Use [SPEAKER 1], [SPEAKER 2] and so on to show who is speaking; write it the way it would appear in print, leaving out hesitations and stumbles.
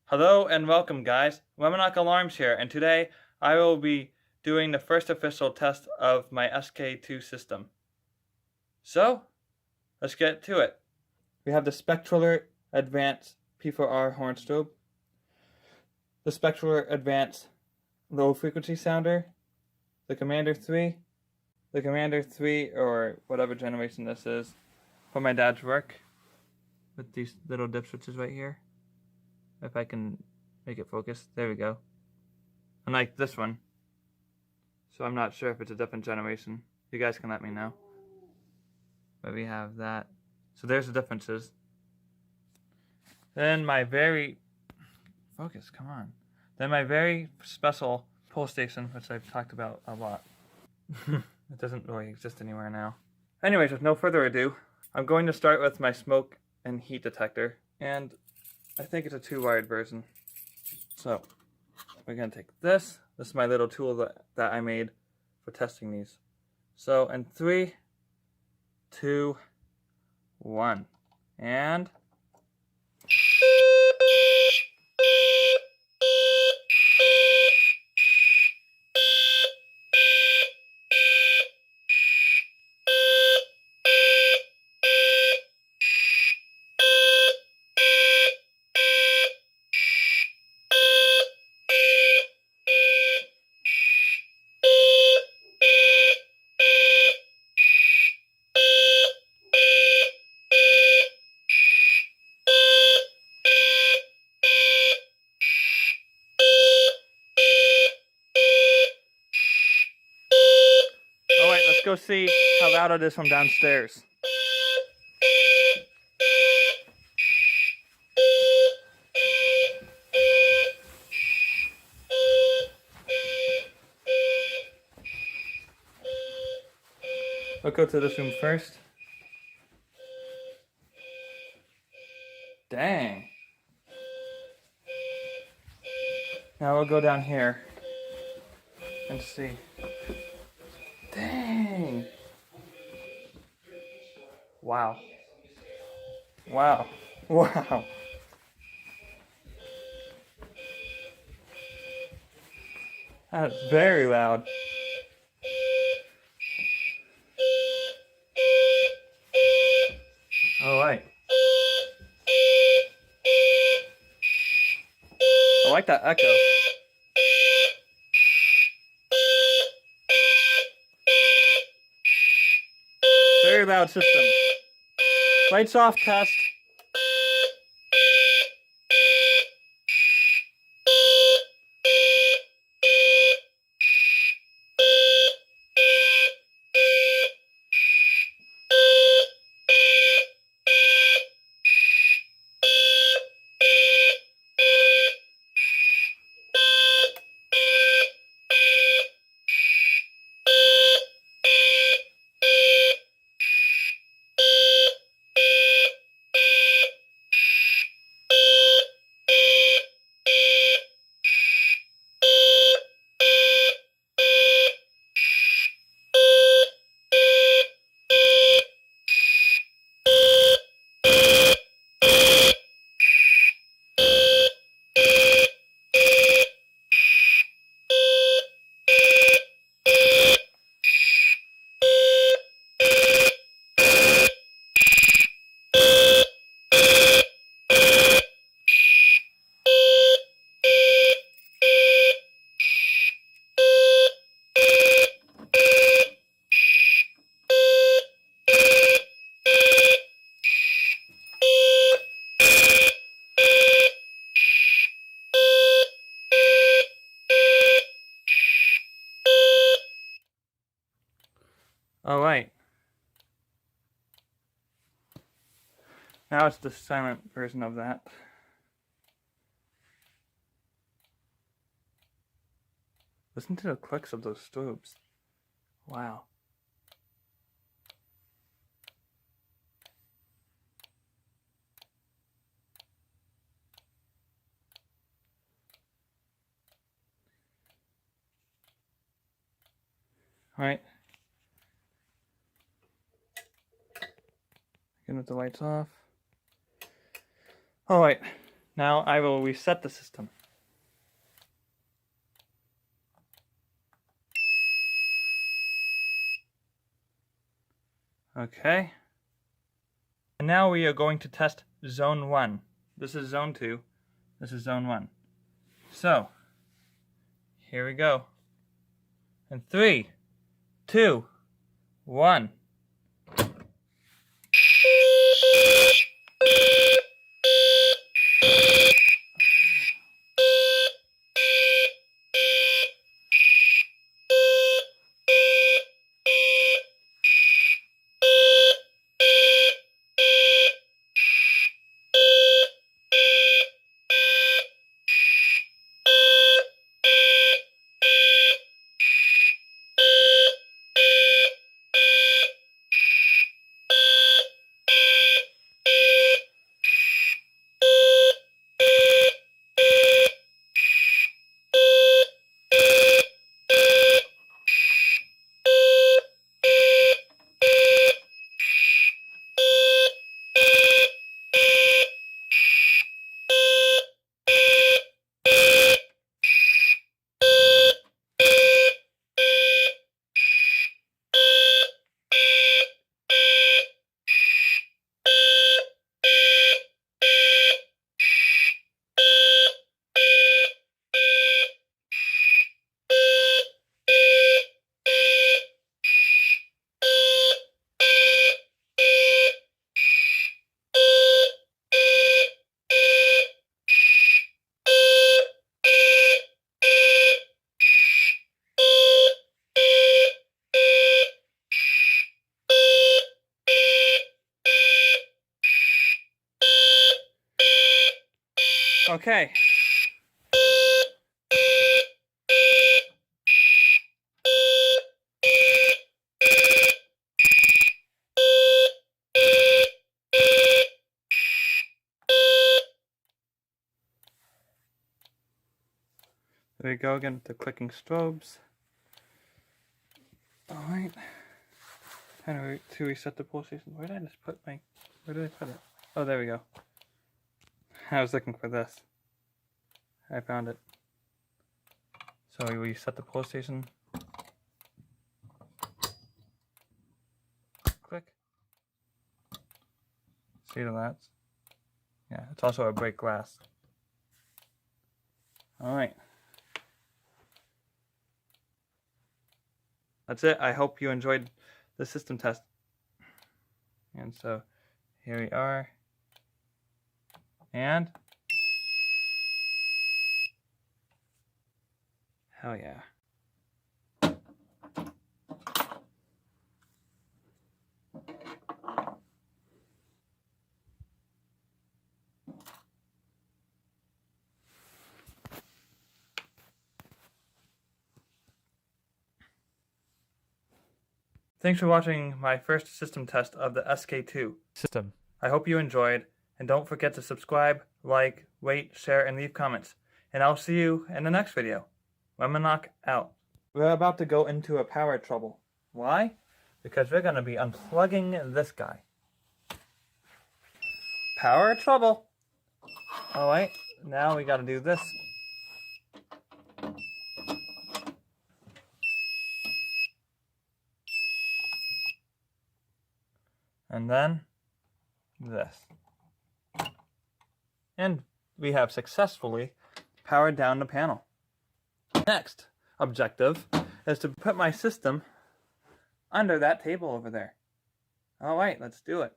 [SPEAKER 1] Hello and welcome, guys. Whemenoc Alarms here, and today I will be doing the first official test of my SK2 system. So, let's get to it. We have the Spectraler Advanced P4R horn strobe, the Spectraler Advanced low frequency sounder, the Commander 3, or whatever generation this is, for my dad's work, with these little dip switches right here. If I can make it focus. There we go. Unlike this one. So I'm not sure if it's a different generation. You guys can let me know. But we have that. So there's the differences. Then my very... Focus, come on. Then my very special pull station, which I've talked about a lot. It doesn't really exist anywhere now. Anyways, with no further ado, I'm going to start with my smoke and heat detector. And I think it's a 2-wired version. So, we're going to take this. This is my little tool that I made for testing these. So, in 3, 2, 1. And... Alright, let's go see how loud it is from downstairs. We'll go to this room first. Dang. Now we'll go down here and see. Dang. Wow. Wow. Wow. That's very loud. Alright. I like that echo. Very loud system. Lights off test. Alright. Now it's the silent version of that. Listen to the clicks of those strobes. Wow. Alright. Again with the lights off. Alright, Now I will reset the system. Okay. And now we are going to test zone 1. This is zone 2. This is zone 1. So, here we go. In 3, 2, 1. Okay. There we go again with the clicking strobes. Alright. Anyway, to reset the pull station. Where did I just put my... Where did I put it? Oh, there we go. I was looking for this. I found it. So we reset the pull station. Click. See the lights? Yeah, it's also a break glass. Alright. That's it. I hope you enjoyed the system test. And so here we are. And hell yeah. Thanks for watching my first system test of the SK2 system. I hope you enjoyed, and don't forget to subscribe, like, rate, share, and leave comments. And I'll see you in the next video. Whemenoc out. We're about to go into a power trouble. Why? Because we're going to be unplugging this guy. Power trouble. Alright, now we got to do this. And then this. And we have successfully powered down the panel. Next objective is to put my system under that table over there. Alright, let's do it.